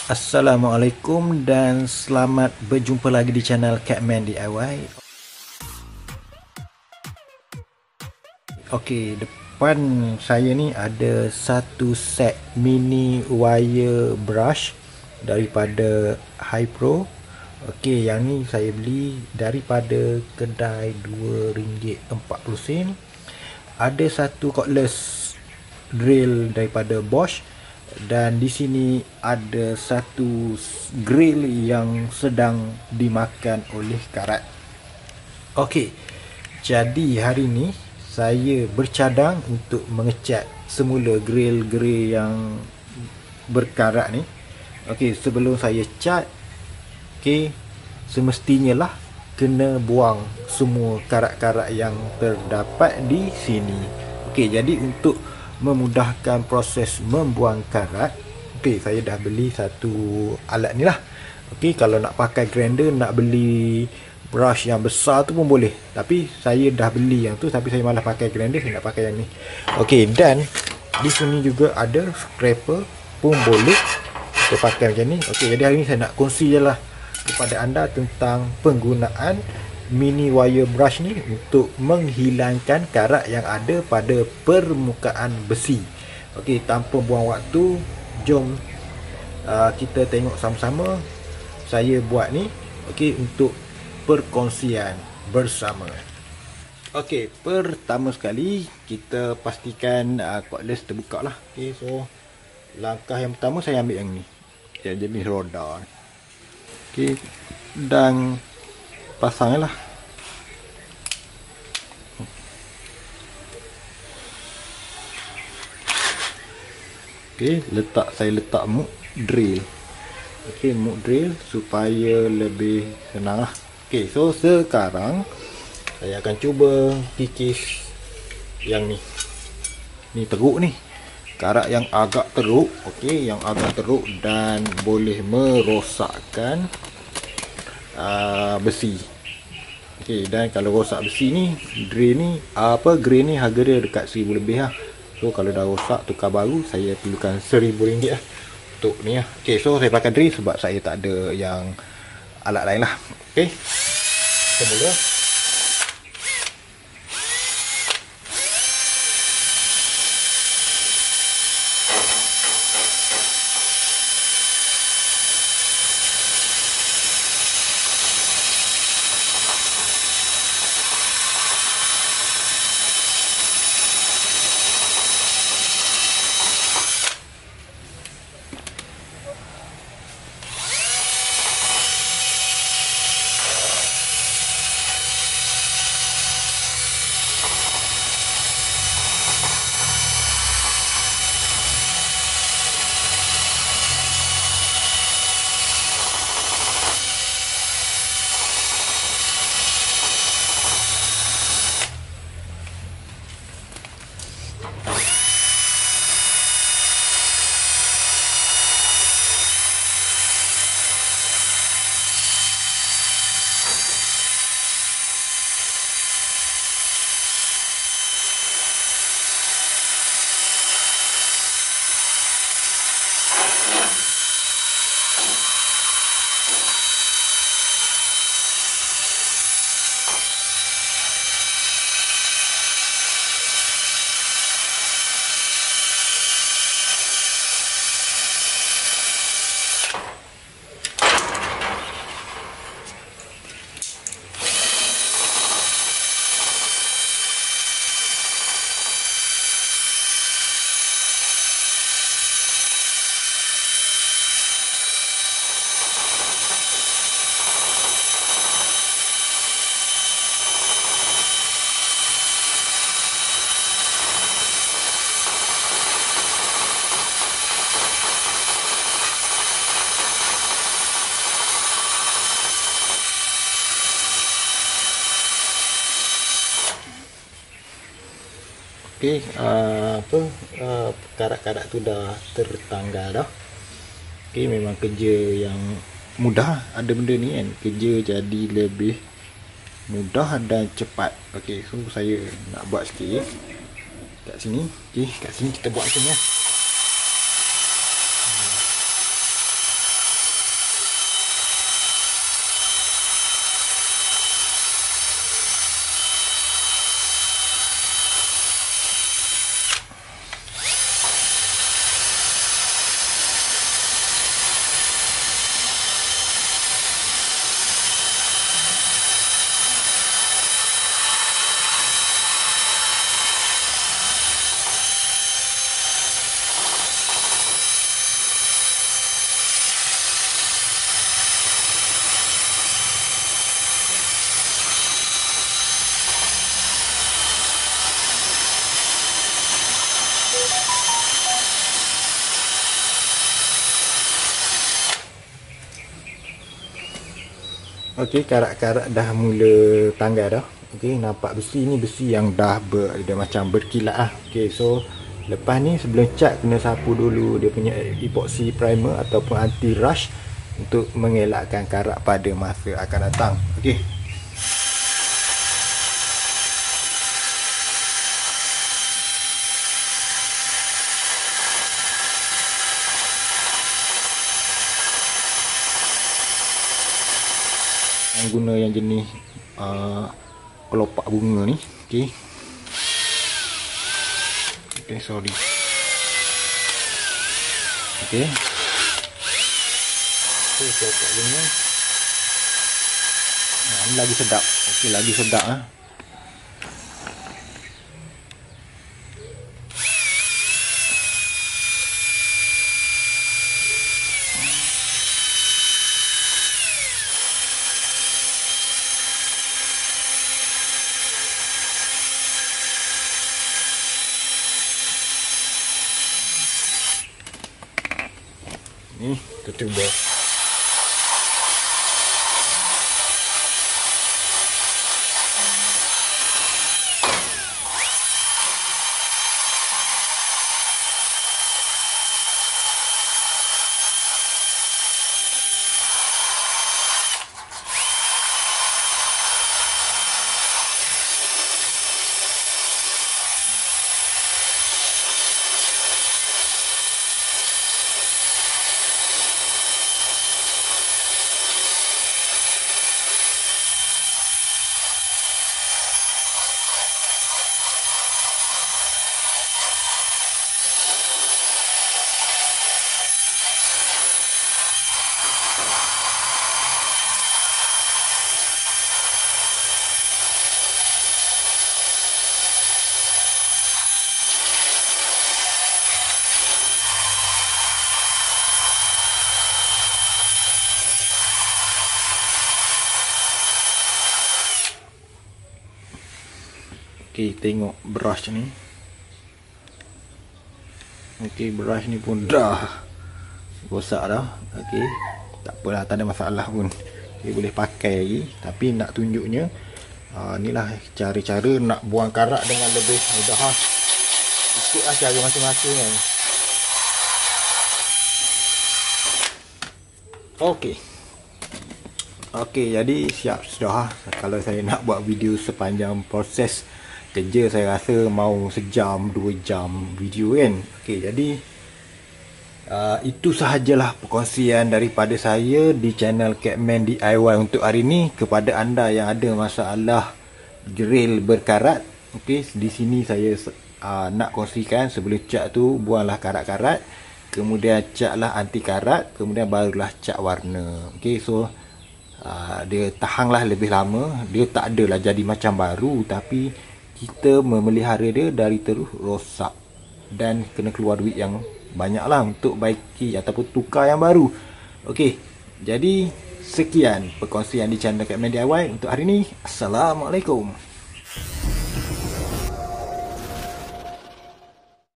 Assalamualaikum dan selamat berjumpa lagi di channel Catman DIY. Okey, depan saya ni ada satu set mini wire brush daripada Hypro. Okey, yang ni saya beli daripada kedai RM2.40. Ada satu cordless drill daripada Bosch. Dan di sini ada satu grill yang sedang dimakan oleh karat. Okey, jadi hari ini saya bercadang untuk mengecat semula grill yang berkarat ni. Okey, sebelum saya cat, okey, semestinya lah kena buang semua karat-karat yang terdapat di sini. Okey, jadi untuk memudahkan proses membuang karat, okey, saya dah beli satu alat ni lah. Okey, kalau nak pakai grinder, nak beli brush yang besar tu pun boleh, tapi saya dah beli yang tu, tapi saya malas pakai grinder, saya nak pakai yang ni. Okey, dan di sini juga ada scraper pun boleh kita pakai macam ni. Okey, jadi hari ni saya nak kongsi je lah kepada anda tentang penggunaan mini wire brush ni untuk menghilangkan karat yang ada pada permukaan besi. Okey, tanpa buang waktu, jom kita tengok sama-sama saya buat ni. Okey, untuk perkongsian bersama. Okey, pertama sekali kita pastikan cordless terbuka lah. Okey, so langkah yang pertama saya ambil yang ni, yang jenis roda. Okey, dan pasang lah. Okey, saya letak muk drill. Okey, muk drill supaya lebih senang lah. Okey, so sekarang saya akan cuba kikis yang ni. Ni teruk ni. Karat yang agak teruk, okey, yang agak teruk dan boleh merosakkan besi. Okey, dan kalau rosak besi ni, grill ni harga dia dekat 1000 lebih lah. So kalau dah rosak, tukar baru, saya perlukan RM1000 lah untuk ni lah. Okey, so saya pakai drill sebab saya tak ada yang alat lain lah. Okey, kita mula. Okey, karat-karat tu dah tertanggal dah. Okey, memang kerja yang mudah. Ada benda ni kan, kerja jadi lebih mudah dan cepat. Okey, so saya nak buat sikit kat sini. Okey, kat sini kita buat macam ni lah. Okey, karat-karat dah mula tanggal dah. Okey, nampak besi ni, besi yang dah dia macam berkilat lah. Okey, so lepas ni sebelum cat kena sapu dulu dia punya epoxy primer ataupun anti rush untuk mengelakkan karat pada masa akan datang. Okey. Yang guna yang jenis kelopak bunga ni. Okey. Okay, sorry. Okay. Okay, kelopak bunga. Nah, ni lagi sedap. Okay, lagi sedap ah. Ni kita cuba. Okey, tengok brush ni. Okey, brush ni pun dah rosak dah. Okey, tak apalah, tak ada masalah pun. Okey, boleh pakai lagi. Tapi nak tunjuknya, inilah cara-cara nak buang karat dengan lebih mudah. Ikutlah cara masing-masing kan. Okey. Okey, jadi siap sudah. Kalau saya nak buat video sepanjang proses kerja, saya rasa mau sejam 2 jam video kan. Okey, jadi itu sahajalah perkongsian daripada saya di channel Catman DIY untuk hari ni. Kepada anda yang ada masalah grill berkarat, okey, di sini saya nak kongsikan sebelum cat tu buanglah karat-karat, kemudian catlah anti karat, kemudian barulah cat warna. Okey, so dia tahanlah lebih lama. Dia tak adalah jadi macam baru, tapi kita memelihara dia dari terus rosak dan kena keluar duit yang banyak lah untuk baiki ataupun tukar yang baru. Okey, jadi sekian perkongsian di channel Catman DIY untuk hari ni. Assalamualaikum.